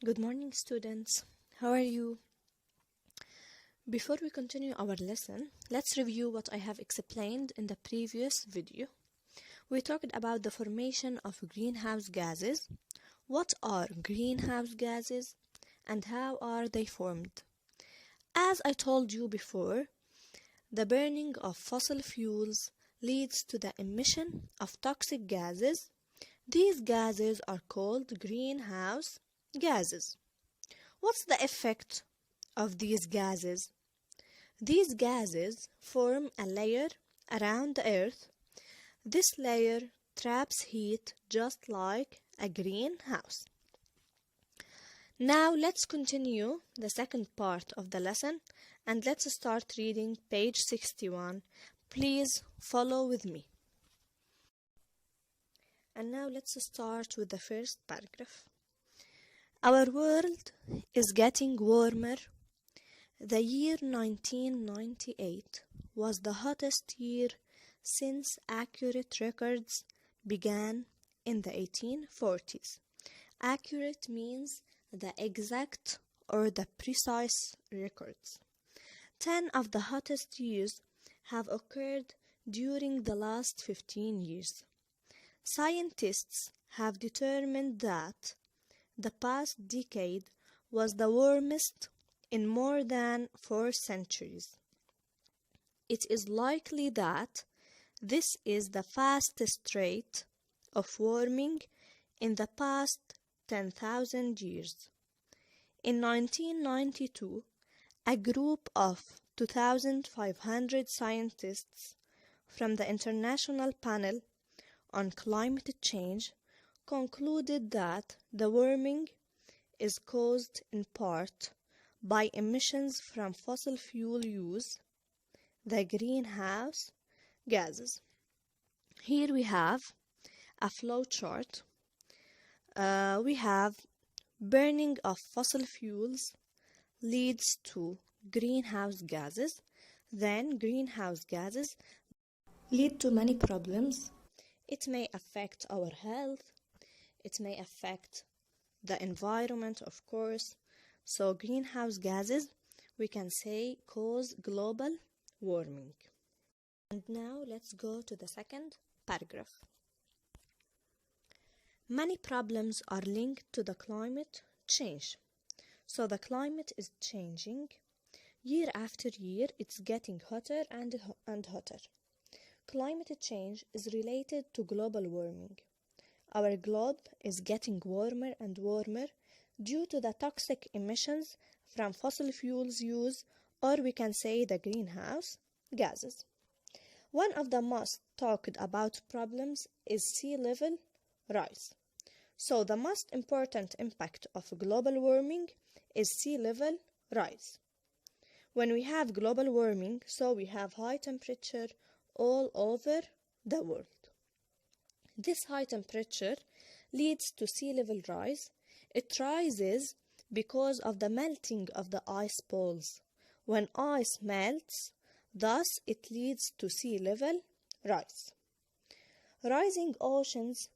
Good morning, students. How are you? Before we continue our lesson, let's review what I have explained in the previous video. We talked about the formation of greenhouse gases, what are greenhouse gases, and how are they formed. As I told you before, the burning of fossil fuels leads to the emission of toxic gases. These gases are called greenhouse gases. What's the effect of these gases? These gases form a layer around the Earth. This layer traps heat just like a greenhouse. Now let's continue the second part of the lesson and let's start reading page 61. Please follow with me. And now let's start with the first paragraph. Our world is getting warmer. The year 1998 was the hottest year since accurate records began in the 1840s. Accurate means the exact or the precise records. 10 of the hottest years have occurred during the last 15 years. Scientists have determined that the past decade was the warmest in more than 4 centuries. It is likely that this is the fastest rate of warming in the past 10,000 years. In 1992, a group of 2,500 scientists from the International Panel on Climate Change concluded that the warming is caused in part by emissions from fossil fuel use, the greenhouse gases. Here we have a flow chart. We have burning of fossil fuels leads to greenhouse gases. Then greenhouse gases lead to many problems. It may affect our health. It may affect the environment, of course. So greenhouse gases, we can say, cause global warming. And now let's go to the second paragraph. Many problems are linked to the climate change. So the climate is changing. Year after year, it's getting hotter and hotter. Climate change is related to global warming. Our globe is getting warmer and warmer due to the toxic emissions from fossil fuels use, or we can say the greenhouse gases. One of the most talked about problems is sea level rise. So the most important impact of global warming is sea level rise. When we have global warming, so we have high temperature all over the world. This high temperature leads to sea level rise. It rises because of the melting of the ice poles. When ice melts, thus it leads to sea level rise. Rising oceans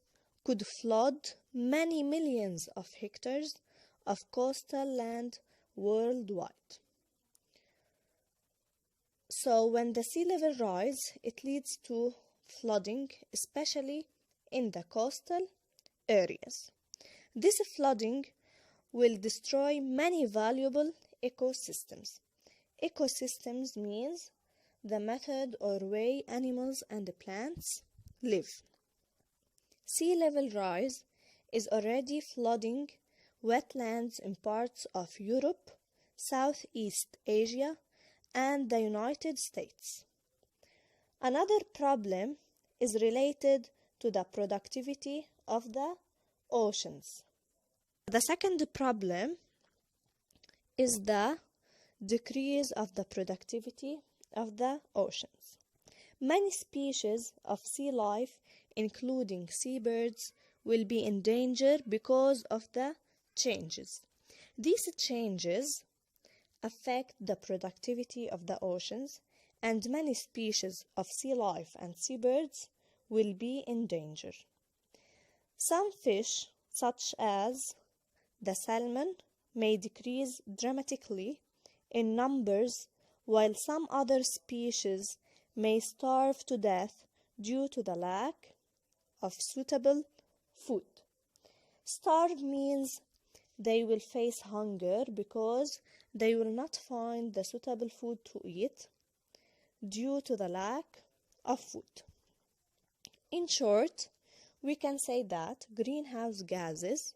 could flood many millions of hectares of coastal land worldwide. So when the sea level rise, it leads to flooding, especially in the coastal areas. This flooding will destroy many valuable ecosystems. Ecosystems means the method or way animals and plants live. Sea level rise is already flooding wetlands in parts of Europe, Southeast Asia, and the United States. Another problem is related to the productivity of the oceans. The second problem is the decrease of the productivity of the oceans. Many species of sea life, including seabirds, will be in danger because of the changes. These changes affect the productivity of the oceans, and many species of sea life and seabirds will be in danger. Some fish, such as The salmon may decrease dramatically in numbers, while some other species may starve to death due to the lack of suitable food. Starve means they will face hunger because they will not find the suitable food to eat due to the lack of food. In short, we can say that greenhouse gases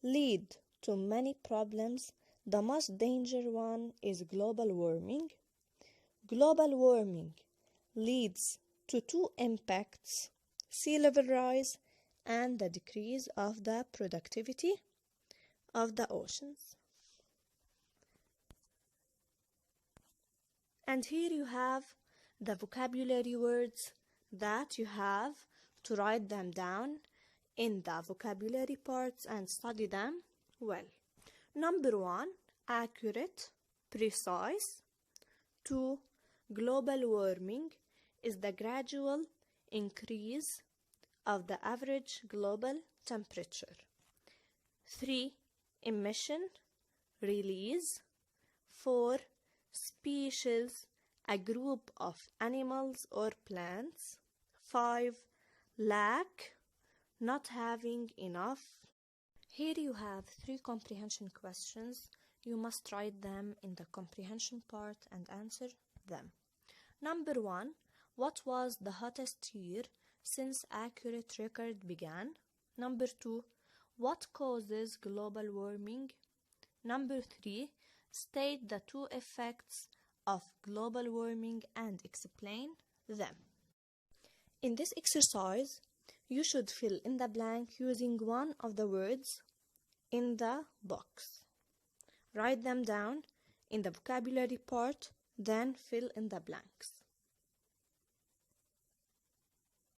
lead to many problems. The most dangerous one is global warming. Global warming leads to two impacts: sea level rise and the decrease of the productivity of the oceans. And here you have the vocabulary words that you have to write them down in the vocabulary parts and study them well. Number 1, accurate, precise. 2, global warming is the gradual increase of the average global temperature. 3, emission, release. 4, species, a group of animals or plants. 5, lack, not having enough. Here you have 3 comprehension questions. You must write them in the comprehension part and answer them. Number 1, what was the hottest year since accurate record began? Number 2, what causes global warming? Number 3, state the 2 effects of global warming and explain them. In this exercise, you should fill in the blank using one of the words in the box. Write them down in the vocabulary part, then fill in the blanks.